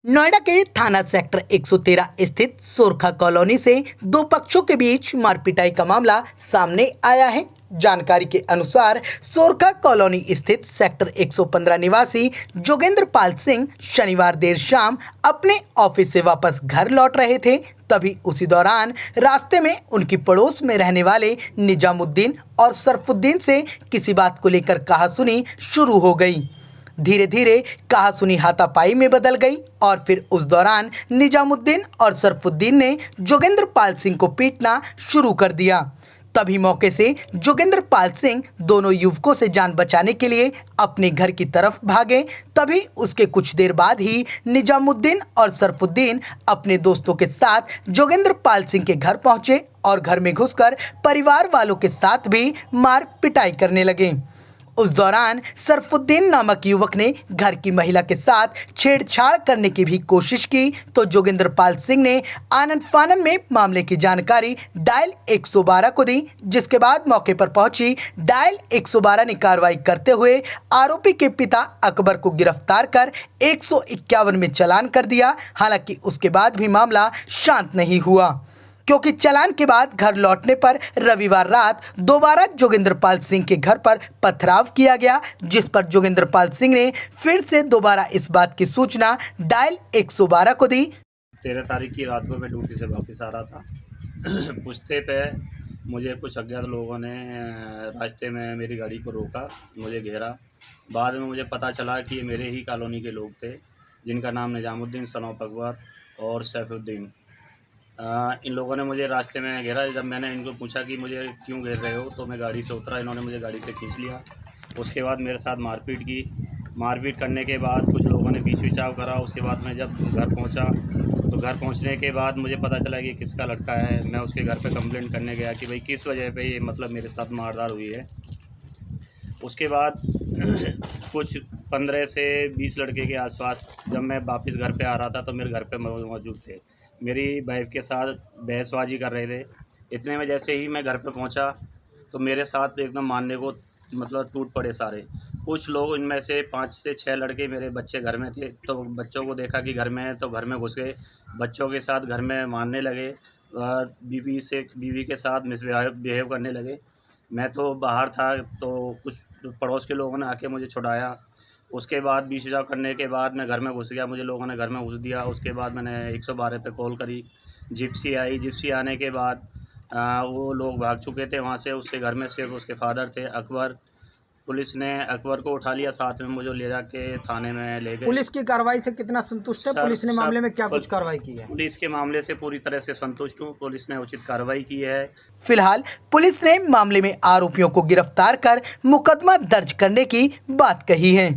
नोएडा के थाना सेक्टर 113 स्थित सोरखा कॉलोनी से दो पक्षों के बीच मारपिटाई का मामला सामने आया है। जानकारी के अनुसार सोरखा कॉलोनी स्थित सेक्टर 115 निवासी जोगेंद्र पाल सिंह शनिवार देर शाम अपने ऑफिस से वापस घर लौट रहे थे। तभी उसी दौरान रास्ते में उनकी पड़ोस में रहने वाले निजामुद्दीन और सरफुद्दीन से किसी बात को लेकर कहासुनी शुरू हो गई। धीरे धीरे कहासुनी हाथापाई में बदल गई और फिर उस दौरान निजामुद्दीन और सरफुद्दीन ने जोगेंद्र पाल सिंह को पीटना शुरू कर दिया। तभी मौके से जोगेंद्र पाल सिंह दोनों युवकों से जान बचाने के लिए अपने घर की तरफ भागे। तभी उसके कुछ देर बाद ही निजामुद्दीन और सरफुद्दीन अपने दोस्तों के साथ जोगेंद्र पाल सिंह के घर पहुंचे और घर में घुसकर परिवार वालों के साथ भी मार पिटाई करने लगे। उस दौरान सरफुद्दीन नामक युवक ने घर की महिला के साथ छेड़छाड़ करने की भी कोशिश की तो जोगेंद्र पाल सिंह ने आनन फानन में मामले की जानकारी डायल 112 को दी, जिसके बाद मौके पर पहुंची डायल 112 ने कार्रवाई करते हुए आरोपी के पिता अकबर को गिरफ्तार कर 151 में चालान कर दिया। हालांकि उसके बाद भी मामला शांत नहीं हुआ, क्योंकि चालान के बाद घर लौटने पर रविवार रात दोबारा जोगेंद्र पाल सिंह के घर पर पथराव किया गया, जिस पर जोगेंद्र पाल सिंह ने फिर से दोबारा इस बात की सूचना डायल 112 को दी। 13 तारीख की रात को मैं ड्यूटी से वापस आ रहा था। पूछते पे मुझे कुछ अज्ञात लोगों ने रास्ते में मेरी गाड़ी को रोका, मुझे घेरा। बाद में मुझे पता चला कि ये मेरे ही कॉलोनी के लोग थे, जिनका नाम निजामुद्दीन, सन ऑफ अकबर और सैफुद्दीन। इन लोगों ने मुझे रास्ते में घेरा। जब मैंने इनको पूछा कि मुझे क्यों घेर रहे हो, तो मैं गाड़ी से उतरा। इन्होंने मुझे गाड़ी से खींच लिया। उसके बाद मेरे साथ मारपीट की। मारपीट करने के बाद कुछ लोगों ने बीच बिचाव करा। उसके बाद मैं जब घर पहुंचा तो घर पहुंचने के बाद मुझे पता चला कि किसका लड़का है। मैं उसके घर पे कंप्लेंट करने गया कि भाई किस वजह पे ये मतलब मेरे साथ मारधाड़ हुई है। उसके बाद कुछ 15 से 20 लड़के के आसपास जब मैं वापस घर पे आ रहा था तो मेरे घर पे मौजूद थे। मेरी वाइफ के साथ बहसबाजी कर रहे थे। इतने में जैसे ही मैं घर पे पहुंचा तो मेरे साथ एकदम मारने को मतलब टूट पड़े सारे। कुछ लोग, इनमें से 5 से 6 लड़के, मेरे बच्चे घर में थे, तो बच्चों को देखा कि घर में है तो घर में घुस गए। बच्चों के साथ घर में मारने लगे। बीवी के साथ मिसबिहेव करने लगे। मैं तो बाहर था तो कुछ पड़ोस के लोगों ने आके मुझे छुड़ाया। उसके बाद बीच बचाव करने के बाद मैं घर में घुस गया। मुझे लोगों ने घर में घुस दिया। उसके बाद मैंने 112 पे कॉल करी। जिप्सी आई। जिप्सी आने के बाद वो लोग भाग चुके थे वहाँ से। उसके घर में सिर्फ उसके फादर थे, अकबर। पुलिस ने अकबर को उठा लिया, साथ में मुझे ले जाके थाने में ले गए। पुलिस की कार्रवाई से कितना संतुष्ट है? पुलिस ने मामले में क्या कुछ कार्रवाई की है? पुलिस के मामले से पूरी तरह से संतुष्ट हूँ। पुलिस ने उचित कार्रवाई की है। फिलहाल पुलिस ने मामले में आरोपियों को गिरफ्तार कर मुकदमा दर्ज करने की बात कही है।